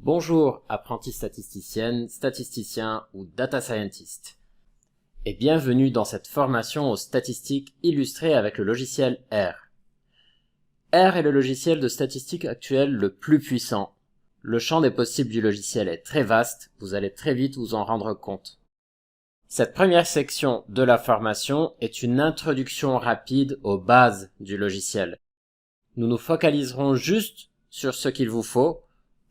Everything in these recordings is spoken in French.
Bonjour apprentis statisticiennes, statisticiens ou data scientists, et bienvenue dans cette formation aux statistiques illustrées avec le logiciel R. R est le logiciel de statistique actuel le plus puissant. Le champ des possibles du logiciel est très vaste, vous allez très vite vous en rendre compte. Cette première section de la formation est une introduction rapide aux bases du logiciel. Nous nous focaliserons juste sur ce qu'il vous faut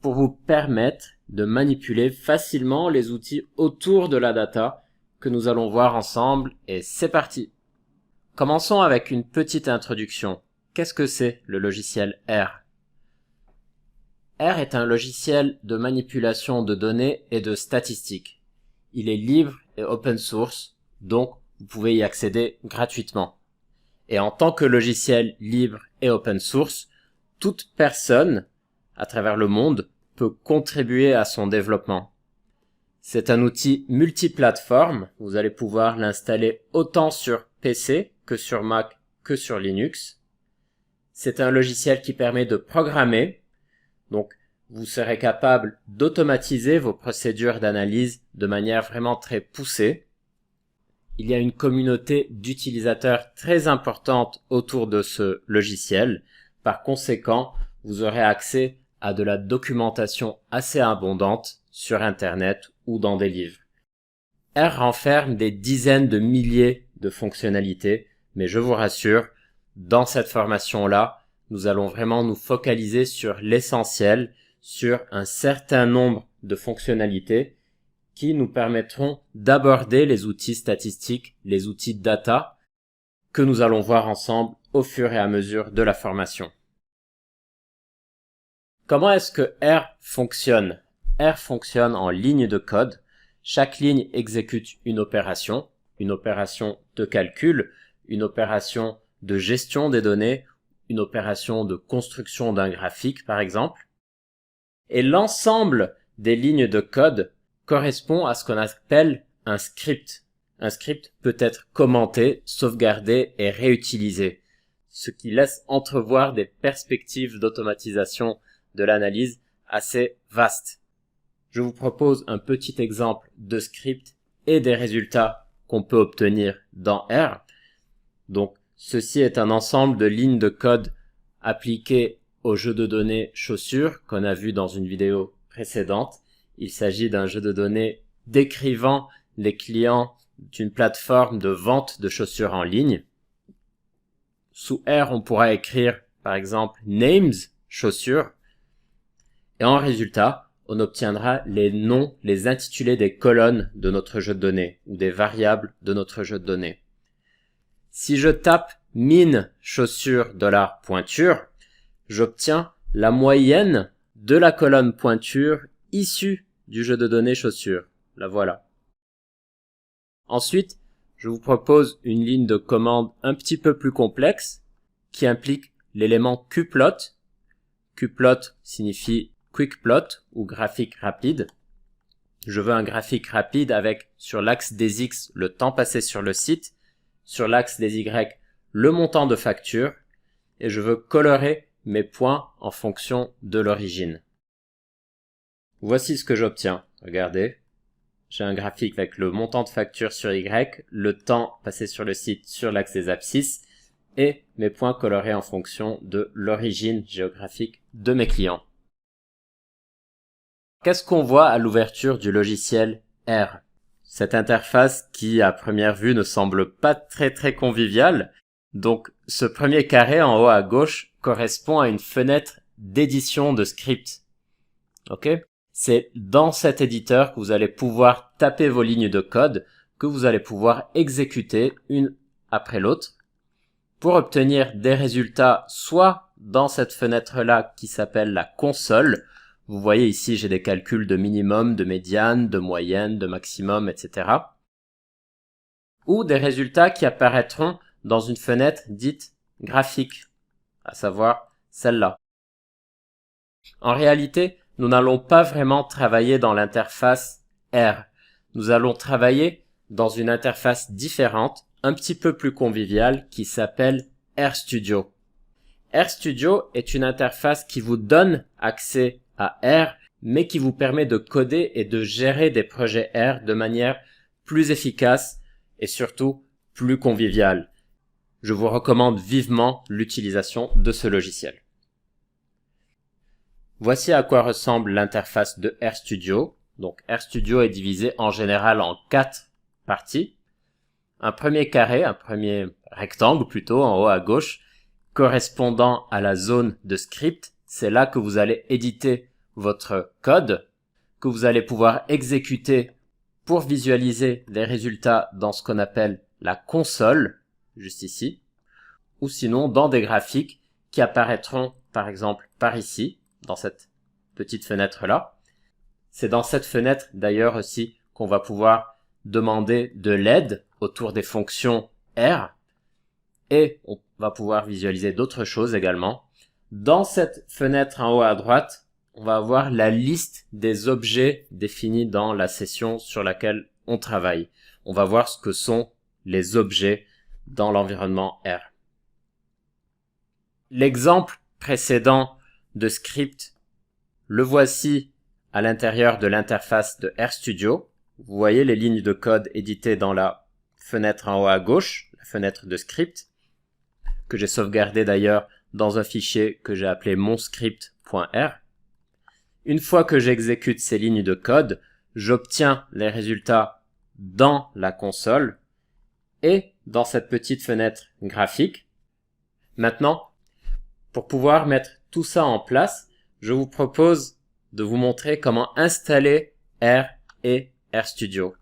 pour vous permettre de manipuler facilement les outils autour de la data que nous allons voir ensemble, et c'est parti. Commençons avec une petite introduction. Qu'est-ce que c'est le logiciel R? R est un logiciel de manipulation de données et de statistiques. Il est libre et open source, donc vous pouvez y accéder gratuitement. Et en tant que logiciel libre et open source, toute personne à travers le monde peut contribuer à son développement. C'est un outil multiplateforme, vous allez pouvoir l'installer autant sur PC que sur Mac que sur Linux. C'est un logiciel qui permet de programmer, donc vous serez capable d'automatiser vos procédures d'analyse de manière vraiment très poussée. Il y a une communauté d'utilisateurs très importante autour de ce logiciel. Par conséquent, vous aurez accès à de la documentation assez abondante sur Internet ou dans des livres. R renferme des dizaines de milliers de fonctionnalités, mais je vous rassure, dans cette formation-là, nous allons vraiment nous focaliser sur l'essentiel, sur un certain nombre de fonctionnalités qui nous permettront d'aborder les outils statistiques, les outils data, que nous allons voir ensemble au fur et à mesure de la formation. Comment est-ce que R fonctionne? R fonctionne en ligne de code. Chaque ligne exécute une opération de calcul, une opération de gestion des données, une opération de construction d'un graphique par exemple. Et l'ensemble des lignes de code correspond à ce qu'on appelle un script. Un script peut être commenté, sauvegardé et réutilisé, ce qui laisse entrevoir des perspectives d'automatisation de l'analyse assez vastes. Je vous propose un petit exemple de script et des résultats qu'on peut obtenir dans R. Donc, ceci est un ensemble de lignes de code appliquées au jeu de données chaussures qu'on a vu dans une vidéo précédente. Il s'agit d'un jeu de données décrivant les clients d'une plateforme de vente de chaussures en ligne. Sous R, on pourra écrire, par exemple, names, chaussures. Et en résultat, on obtiendra les noms, les intitulés des colonnes de notre jeu de données ou des variables de notre jeu de données. Si je tape min chaussure $pointure, j'obtiens la moyenne de la colonne pointure issue du jeu de données chaussures. La voilà. Ensuite, je vous propose une ligne de commande un petit peu plus complexe qui implique l'élément qplot. Qplot signifie quick plot ou graphique rapide. Je veux un graphique rapide avec sur l'axe des X le temps passé sur le site, sur l'axe des Y le montant de facture, et je veux colorer mes points en fonction de l'origine. Voici ce que j'obtiens. Regardez, j'ai un graphique avec le montant de facture sur Y, le temps passé sur le site sur l'axe des abscisses, et mes points colorés en fonction de l'origine géographique de mes clients. Qu'est-ce qu'on voit à l'ouverture du logiciel R? Cette interface qui, à première vue, ne semble pas très conviviale. Donc, ce premier carré en haut à gauche correspond à une fenêtre d'édition de script. Ok? C'est dans cet éditeur que vous allez pouvoir taper vos lignes de code, que vous allez pouvoir exécuter une après l'autre pour obtenir des résultats soit dans cette fenêtre-là qui s'appelle la console. Vous voyez ici, j'ai des calculs de minimum, de médiane, de moyenne, de maximum, etc. Ou des résultats qui apparaîtront dans une fenêtre dite graphique, à savoir celle-là. En réalité, nous n'allons pas vraiment travailler dans l'interface R. Nous allons travailler dans une interface différente, un petit peu plus conviviale, qui s'appelle RStudio. RStudio est une interface qui vous donne accès à R mais qui vous permet de coder et de gérer des projets R de manière plus efficace et surtout plus conviviale. Je vous recommande vivement l'utilisation de ce logiciel. Voici à quoi ressemble l'interface de RStudio. Donc RStudio est divisé en général en 4 parties. Un premier carré, un premier rectangle plutôt en haut à gauche, correspondant à la zone de script. C'est là que vous allez éditer votre code, que vous allez pouvoir exécuter pour visualiser les résultats dans ce qu'on appelle la console, juste ici, ou sinon dans des graphiques qui apparaîtront par exemple par ici, dans cette petite fenêtre-là. C'est dans cette fenêtre d'ailleurs aussi qu'on va pouvoir demander de l'aide autour des fonctions R, et on va pouvoir visualiser d'autres choses également. Dans cette fenêtre en haut à droite, on va avoir la liste des objets définis dans la session sur laquelle on travaille. On va voir ce que sont les objets dans l'environnement R. L'exemple précédent de script, le voici à l'intérieur de l'interface de RStudio. Vous voyez les lignes de code éditées dans la fenêtre en haut à gauche, la fenêtre de script, que j'ai sauvegardé d'ailleurs dans un fichier que j'ai appelé monscript.r. Une fois que j'exécute ces lignes de code, j'obtiens les résultats dans la console et dans cette petite fenêtre graphique. Maintenant, pour pouvoir mettre tout ça en place, je vous propose de vous montrer comment installer R et RStudio.